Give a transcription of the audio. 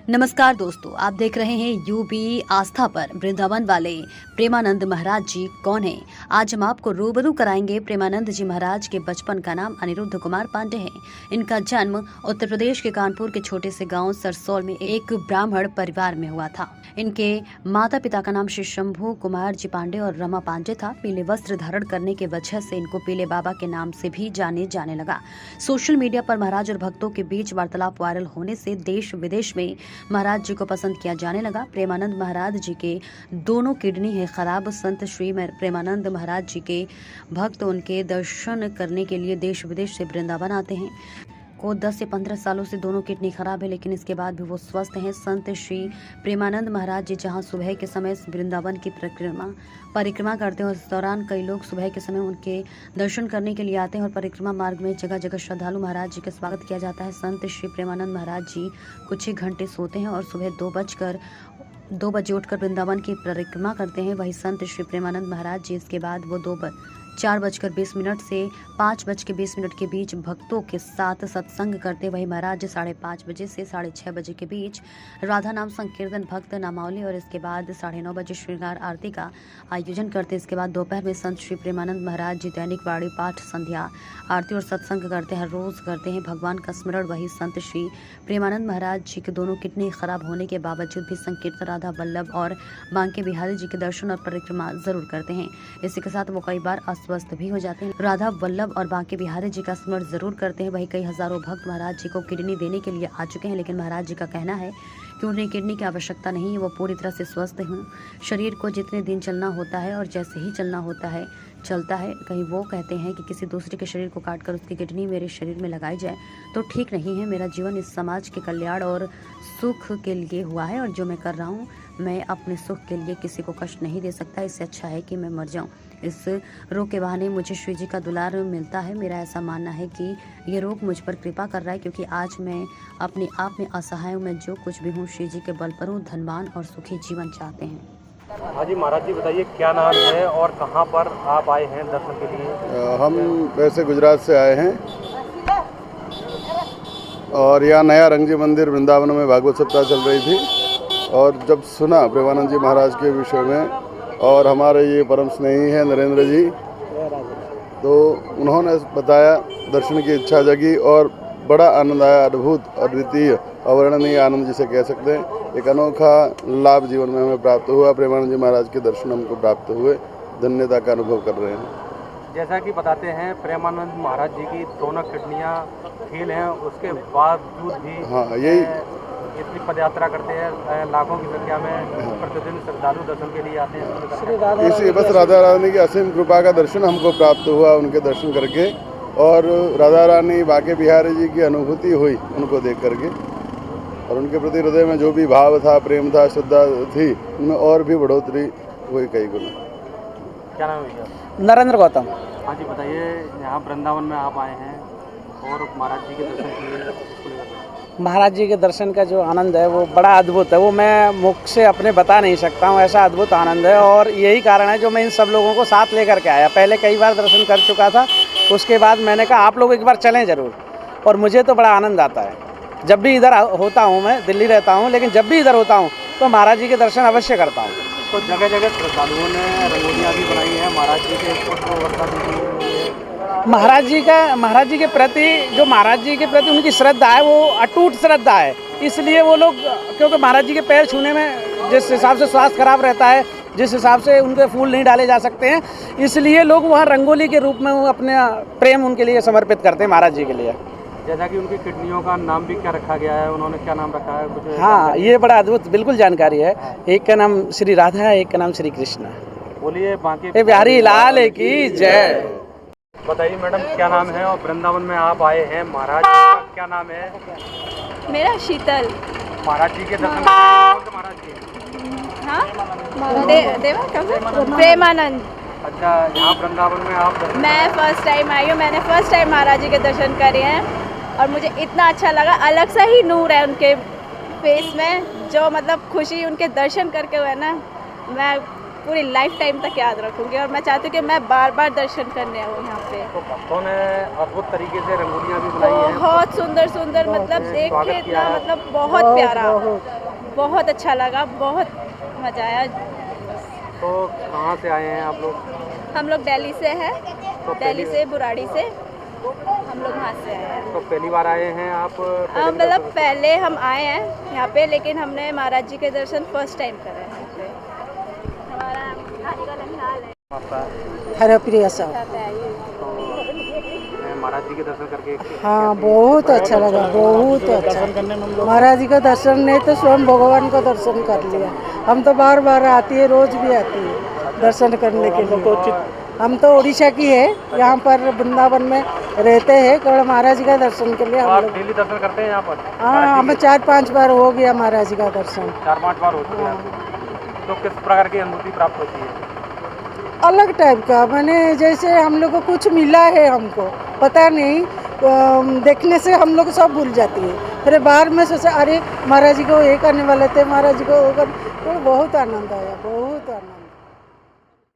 नमस्कार दोस्तों, आप देख रहे हैं यूबी आस्था पर। वृंदावन वाले प्रेमानंद महाराज जी कौन हैं? आज हम आपको रूबरू कराएंगे। प्रेमानंद जी महाराज के बचपन का नाम अनिरुद्ध कुमार पांडे है। इनका जन्म उत्तर प्रदेश के कानपुर के छोटे से गांव सरसौल में एक ब्राह्मण परिवार में हुआ था। इनके माता पिता का नाम श्री शंभू कुमार जी पांडे और रमा पांडे था। पीले वस्त्र धारण करने के वजह से इनको पीले बाबा के नाम से भी जाने लगा। सोशल मीडिया पर महाराज और भक्तों के बीच वार्तालाप वायरल होने से देश विदेश में महाराज जी को पसंद किया जाने लगा। प्रेमानंद महाराज जी के दोनों किडनी है खराब। संत श्री प्रेमानंद महाराज जी के भक्त उनके दर्शन करने के लिए देश विदेश से वृंदावन आते हैं। को 10 से 15 सालों से दोनों किडनी खराब है, लेकिन इसके बाद भी वो स्वस्थ हैं। संत श्री प्रेमानंद महाराज जी जहां सुबह के समय वृंदावन की परिक्रमा करते हैं, उस दौरान कई लोग सुबह के समय उनके दर्शन करने के लिए आते हैं और परिक्रमा मार्ग में जगह जगह श्रद्धालु महाराज जी का स्वागत किया जाता है। संत श्री प्रेमानंद महाराज जी कुछ ही घंटे सोते हैं और सुबह 2 बजे उठकर वृंदावन की परिक्रमा करते हैं। वही संत श्री प्रेमानंद महाराज जी इसके बाद वो 4:20 से 5:20 के बीच भक्तों के साथ सत्संग करते। वही महाराज 5:30 बजे से 6:30 बजे के बीच राधा नाम संकीर्तन, भक्त नामावली और इसके बाद 9:30 बजे श्रृंगार आरती का आयोजन करते। इसके बाद दोपहर में संत श्री प्रेमानंद महाराज जी दैनिक वाणी पाठ, संध्या आरती और सत्संग करते हैं। रोज करते हैं भगवान का स्मरण। वही संत श्री प्रेमानंद महाराज जी के दोनों किडनी खराब होने के बावजूद भी संकीर्तन, राधा वल्लभ और बांके बिहारी जी के दर्शन और परिक्रमा जरूर करते हैं। इसी के साथ वो कई बार स्वस्थ भी हो जाते हैं। राधा वल्लभ और बांके बिहारी जी का स्मरण जरूर करते हैं। वही कई हजारों भक्त महाराज जी को किडनी देने के लिए आ चुके हैं, लेकिन महाराज जी का कहना है कि उन्हें किडनी की आवश्यकता नहीं है, वो पूरी तरह से स्वस्थ हैं। शरीर को जितने दिन चलना होता है और जैसे ही चलना होता है चलता है। कहीं वो कहते हैं कि किसी दूसरे के शरीर को काटकर उसकी किडनी मेरे शरीर में लगाई जाए तो ठीक नहीं है। मेरा जीवन इस समाज के कल्याण और सुख के लिए हुआ है और जो मैं कर रहा हूँ, मैं अपने सुख के लिए किसी को कष्ट नहीं दे सकता। इससे अच्छा है कि मैं मर जाऊं। इस रोग के बहाने मुझे श्री जी का दुलार मिलता है। मेरा ऐसा मानना है कि ये रोग मुझ पर कृपा कर रहा है, क्योंकि आज मैं अपने आप में असहाय हूँ। मैं जो कुछ भी हूँ श्री जी के बल पर हूँ। धनवान और सुखी जीवन चाहते हैं। हाँ जी महाराज जी, बताइए क्या नाम है और कहाँ पर आप आए हैं दर्शन के लिए? हम वैसे गुजरात से आए हैं और यहाँ नया रंगजी मंदिर वृंदावन में भागवत सप्ताह चल रही थी और जब सुना प्रेमानंद जी महाराज के विषय में और हमारे ये परम स्नेही हैं नरेंद्र जी, तो उन्होंने बताया, दर्शन की इच्छा जगी और बड़ा आनंद आया। अद्भुत, अद्वितीय, अवर्णनीय आनंद जिसे कह सकते हैं। एक अनोखा लाभ जीवन में हमें प्राप्त हुआ। प्रेमानंद जी महाराज के दर्शन हमको प्राप्त हुए। धन्यता का अनुभव कर रहे हैं। जैसा कि बताते हैं प्रेमानंद महाराज जी की दोनों किडनियाँ फेल हैं, उसके बावजूद भी यही इतनी पदयात्रा करते हैं। लाखों की संख्या में प्रतिदिन श्रद्धालु दर्शन के लिए आते हैं। इसी बस राधा रानी की असीम कृपा का दर्शन हमको प्राप्त हुआ उनके दर्शन करके, और राधा रानी बांके बिहारी जी की अनुभूति हुई उनको देख करके, और उनके प्रति हृदय में जो भी भाव था, प्रेम था, श्रद्धा थी, उनमें और भी बढ़ोतरी हुई कई गुना। क्या नाम है? नरेंद्र गौतम। हाँ जी, बताइए यहाँ वृंदावन में आप आए हैं और महाराज जी के दर्शन के लिए। महाराज जी के दर्शन का जो आनंद है वो बड़ा अद्भुत है, वो मैं मुख से अपने बता नहीं सकता हूँ। ऐसा अद्भुत आनंद है और यही कारण है जो मैं इन सब लोगों को साथ लेकर के आया। पहले कई बार दर्शन कर चुका था, उसके बाद मैंने कहा आप लोग एक बार चलें ज़रूर, और मुझे तो बड़ा आनंद आता है। जब भी इधर होता हूँ, मैं दिल्ली रहता हूँ, लेकिन जब भी इधर होता हूँ तो महाराज जी के दर्शन अवश्य करता हूँ। तो जगह जगह श्रद्धालुओं ने रंगोलियाँ भी बनाई हैं महाराज जी के महाराज जी के प्रति, जो महाराज जी के प्रति उनकी श्रद्धा है वो अटूट श्रद्धा है। इसलिए वो लोग, क्योंकि महाराज जी के पैर छूने में जिस हिसाब से स्वास्थ्य खराब रहता है, जिस हिसाब से उनके फूल नहीं डाले जा सकते हैं, इसलिए लोग वहाँ रंगोली के रूप में अपने प्रेम उनके लिए समर्पित करते हैं महाराज जी के लिए। जैसा कि उनकी किडनियों का नाम भी क्या रखा गया है, उन्होंने क्या नाम रखा है कुछ? हाँ, ये बड़ा अद्भुत बिल्कुल जानकारी है। एक का नाम श्री राधा है, एक का नाम श्री कृष्ण है। बोलिए बांके बिहारी लाल की जय। बताइए मैडम क्या नाम है और वृंदावन में आप आए हैं, महाराज जी का क्या नाम है? मेरा शीतल। महाराज जी के दर्शन महाराज जी? हाँ, प्रेमानंद। अच्छा, यहाँ वृंदावन में आप मैं फर्स्ट टाइम आई हूँ। मैंने फर्स्ट टाइम महाराज जी के दर्शन करे हैं और मुझे इतना अच्छा लगा। अलग सा ही नूर है उनके फेस में, जो मतलब खुशी उनके दर्शन करके हुए ना, मैं पूरी लाइफ टाइम तक याद रखूंगी और मैं चाहती हूँ कि मैं बार बार दर्शन करने आऊँ यहाँ पे। तो भक्तों ने अद्भुत तरीके से रंगोलियाँ भी बनाई हैं, बहुत सुंदर सुंदर, मतलब देख के इतना, मतलब बहुत प्यारा। बहुत अच्छा लगा, बहुत मज़ा आया। तो कहाँ से आए हैं आप लोग? हम लोग दिल्ली से हैं, तो दिल्ली से बुराड़ी से हम लोग वहाँ से आए हैं। तो पहली बार आए हैं आप? पहले भी मतलब दर्शन- पहले हम आए हैं यहाँ पे, लेकिन हमने महाराज जी के दर्शन फर्स्ट टाइम करे हैं यहाँ पे। हमारा खाने का लंगाल है। आपका हरप्रिया साहब। तो महाराज जी के दर्शन करके हाँ, बहुत अच्छा लगा, बहुत अच्छा। महाराज जी का दर्शन नहीं तो स्वयं भगवान का दर्शन कर लिया। हम तो बार बार आती है, रोज भी आती है दर्शन करने के लिए। हम तो उड़ीसा की है, यहाँ पर वृंदावन में रहते हैं, केवल महाराज जी का दर्शन के लिए तो हम आप लोग। डेली दर्शन करते हैं यहाँ पर? हाँ, हमें 4-5 बार हो गया महाराज जी का दर्शन। 4-5 बार होती है आपको। तो किस प्रकार की अनुभूति प्राप्त होती है? अलग टाइप का, मैंने जैसे हम लोग को कुछ मिला है, हमको पता नहीं, देखने से हम लोग सब भूल जाती है। फिर बाहर में सोचा अरे महाराज जी को ये करने वाले थे, महाराज जी को वो कर, तो बहुत आनंद आया, बहुत आनंद।